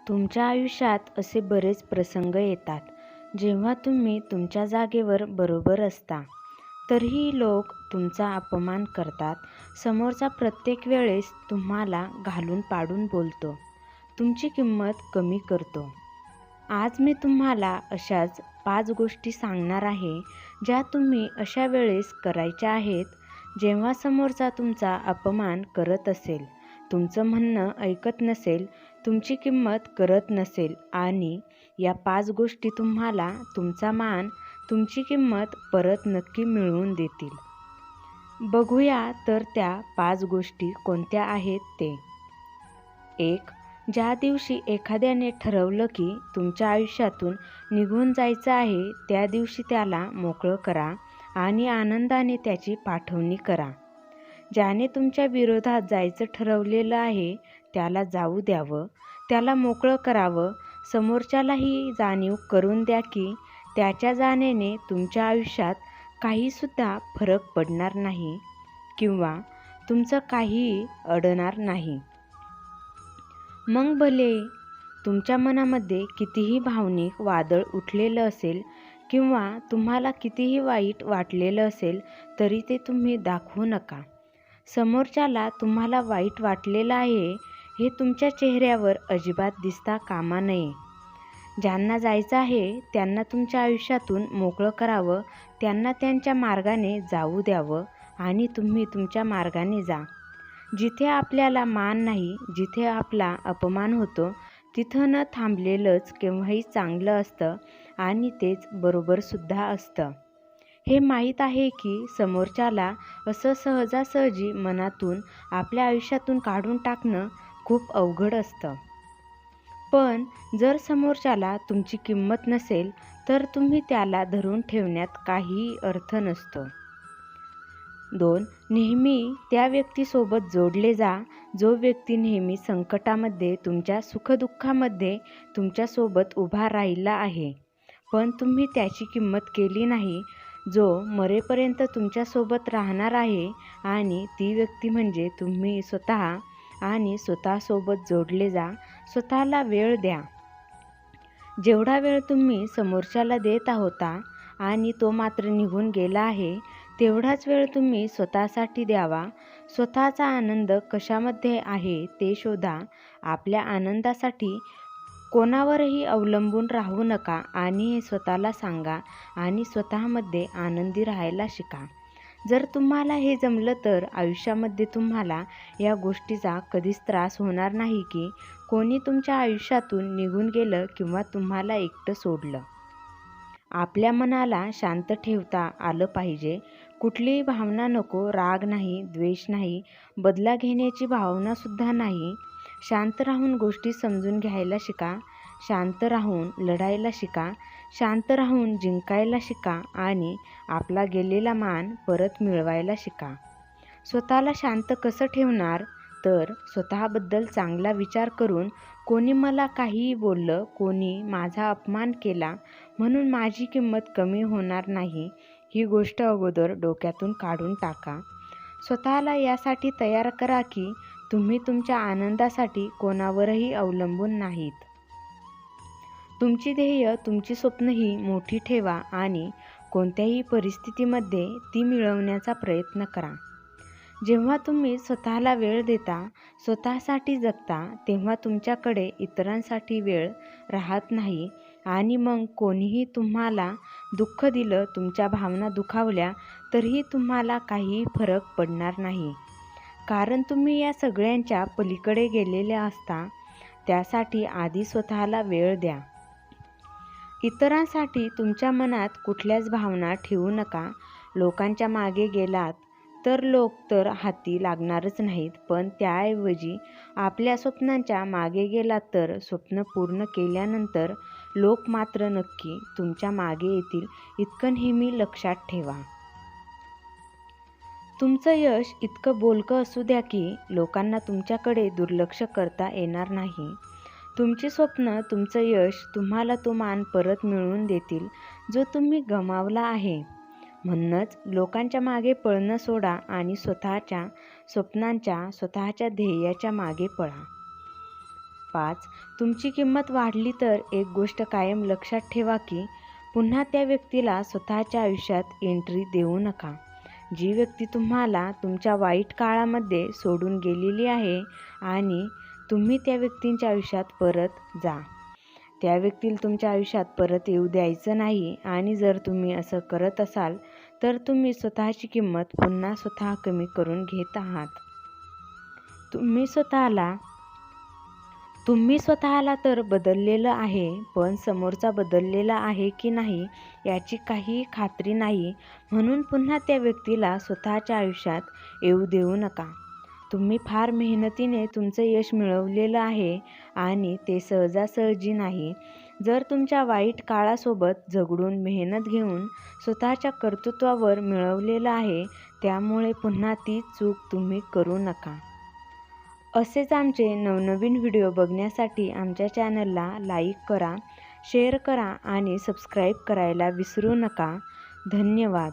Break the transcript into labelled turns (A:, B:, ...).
A: तुमच्या आयुष्यात असे बरेच प्रसंग येतात जेव्हा तुम्ही तुमच्या जागेवर बरोबर असता, तरीही लोक तुमचा अपमान करतात. समोरचा प्रत्येक वेळेस तुम्हाला घालून पाडून बोलतो, तुमची किंमत कमी करतो. आज मी तुम्हाला अशाच 5 गोष्टी सांगणार आहे, ज्या तुम्ही अशा वेळेस करायच्या आहेत, जेव्हा समोरचा तुमचा अपमान करत असेल, तुमचं म्हणणं ऐकत नसेल, तुमची किंमत करत नसेल आणि या 5 गोष्टी तुम्हाला तुमचा मान, तुमची किंमत परत नक्की मिळवून देतील. बघूया तर त्या 5 गोष्टी कोणत्या आहेत ते. 1. ज्या दिवशी एखाद्याने ठरवलं की तुमच्या आयुष्यातून निघून जायचं आहे, त्या दिवशी त्याला मोकळं करा आणि आनंदाने त्याची पाठवणी करा. ज्याने तुमच्या विरोधात जायचं ठरवलेलं आहे, त्याला जाऊ द्यावं, त्याला मोकळं करावं. समोरच्यालाही जाणीव करून द्या की त्याच्या जाण्याने तुमच्या आयुष्यात काहीसुद्धा फरक पडणार नाही किंवा तुमचं काहीही अडणार नाही. मग भले तुमच्या मनामध्ये कितीही भावनिक वादळ उठलेलं असेल किंवा तुम्हाला कितीही वाईट वाटलेलं असेल, तरी ते तुम्ही दाखवू नका. समोरच्याला तुम्हाला वाईट वाटलेलं आहे हे तुमच्या चेहऱ्यावर अजिबात दिसता कामा नये. ज्यांना जायचं आहे त्यांना तुमच्या आयुष्यातून मोकळं करावं, त्यांना त्यांच्या मार्गाने जाऊ द्यावं आणि तुम्ही तुमच्या मार्गाने जा. जिथे आपल्याला मान नाही, जिथे आपला अपमान होतो, तिथं न थांबलेलंच केव्हाही चांगलं असतं आणि तेच बरोबरसुद्धा असतं. हे माहीत आहे की समोरच्याला असं सहजासहजी मनातून, आपल्या आयुष्यातून काढून टाकणं खूप अवघड असतं. पण जर समोरच्याला तुमची किंमत नसेल, तर तुम्ही त्याला धरून ठेवण्यात काहीही अर्थ नसतो. 2. नेहमी त्या व्यक्तीसोबत जोडले जा, जो व्यक्ती नेहमी संकटामध्ये, तुमच्या सुखदुःखामध्ये तुमच्यासोबत उभा राहिला आहे, पण तुम्ही त्याची किंमत केली नाही. जो मरेपर्यंत तुमच्यासोबत राहणार आहे आणि ती व्यक्ती म्हणजे तुम्ही स्वतः. आणि स्वतःसोबत जोडले जा, स्वतःला वेळ द्या. जेवढा वेळ तुम्ही समोरच्याला देत होता आणि तो मात्र निघून गेला आहे, तेवढाच वेळ तुम्ही स्वतःसाठी द्यावा. स्वतःचा आनंद कशामध्ये आहे ते शोधा. आपल्या आनंदासाठी कोणावरही अवलंबून राहू नका आणि हे स्वतःला सांगा आणि स्वतःमध्ये आनंदी राहायला शिका. जर तुम्हाला हे जमलं तर आयुष्यामध्ये तुम्हाला या गोष्टीचा कधीच त्रास होणार नाही की कोणी तुमच्या आयुष्यातून निघून गेलं किंवा तुम्हाला एकटं सोडलं. आपल्या मनाला शांत ठेवता आलं पाहिजे. कुठलीही भावना नको, राग नाही, द्वेष नाही, बदला घेण्याची भावनासुद्धा नाही. शांत राहून गोष्टी समजून घ्यायला शिका, शांत राहून लढायला शिका, शांत राहून जिंकायला शिका आणि आपला गेलेला मान परत मिळवायला शिका. स्वतःला शांत कसं ठेवणार? तर स्वतःबद्दल चांगला विचार करून, कोणी मला काहीही बोललं, कोणी माझा अपमान केला म्हणून माझी किंमत कमी होणार नाही, ही गोष्ट अगोदर डोक्यातून काढून टाका. स्वतःला यासाठी तयार करा की तुम्ही तुमच्या आनंदासाठी कोणावरही अवलंबून नाहीत. तुमची ध्येय, तुमची स्वप्नही मोठी ठेवा आणि कोणत्याही परिस्थितीमध्ये ती मिळवण्याचा प्रयत्न करा. जेव्हा तुम्ही स्वतःला वेळ देता, स्वतःसाठी जगता, तेव्हा तुमच्याकडे इतरांसाठी वेळ राहत नाही आणि मग कोणीही तुम्हाला दुःख दिलं, तुमच्या भावना दुखावल्या, तरीही तुम्हाला काहीही फरक पडणार नाही. कारण तुम्ही या सगळ्यांच्या पलीकडे गेलेले असता. त्यासाठी आधी स्वतःला वेळ द्या. इतरांसाठी तुमच्या मनात कुठल्याच भावना ठेवू नका. लोकांच्या मागे गेलात तर लोक तर हाती लागणारच नाहीत, पण त्याऐवजी आपल्या स्वप्नांच्या मागे गेलात तर स्वप्न पूर्ण केल्यानंतर लोक मात्र नक्की तुमच्या मागे येतील, इतकं नेहमी लक्षात ठेवा. तुमचं यश इतकं बोलकं असू द्या की लोकांना तुमच्याकडे दुर्लक्ष करता येणार नाही. तुमची स्वप्न, तुमचं यश तुम्हाला तो मान परत मिळवून देतील, जो तुम्ही गमावला आहे. म्हणूनच लोकांच्या मागे पळणं सोडा आणि स्वतःच्या स्वप्नांच्या, स्वतःच्या ध्येयाच्या मागे पळा. 5. तुमची किंमत वाढली तर एक गोष्ट कायम लक्षात ठेवा की पुन्हा त्या व्यक्तीला स्वतःच्या आयुष्यात एंट्री देऊ नका. जी व्यक्ती तुम्हाला तुमच्या वाईट काळामध्ये सोडून गेलेली आहे आणि तुम्ही त्या व्यक्तींच्या आयुष्यात परत जा. त्या व्यक्तीला तुमच्या आयुष्यात परत येऊ द्यायचं नाही आणि जर तुम्ही असं करत असाल तर तुम्ही स्वतःची किंमत पुन्हा स्वतः कमी करून घेत आहात. तुम्ही स्वतःला तर बदललेलं आहे, पण समोरचा बदललेला आहे की नाही याची काही खात्री नाही. म्हणून पुन्हा त्या व्यक्तीला स्वतःच्या आयुष्यात येऊ देऊ नका. तुम्ही फार मेहनतीने तुमचं यश मिळवलेलं आहे आणि ते सहजासहजी नाही. जर तुमच्या वाईट काळासोबत झगडून मेहनत घेऊन स्वतःच्या कर्तृत्वावर मिळवलेलं आहे, त्यामुळे पुन्हा ती चूक तुम्ही करू नका. असेच आमचे नवनवीन व्हिडिओ बघण्यासाठी आमच्या चॅनलला लाईक करा, शेअर करा आणि सबस्क्राईब करायला विसरू नका. धन्यवाद.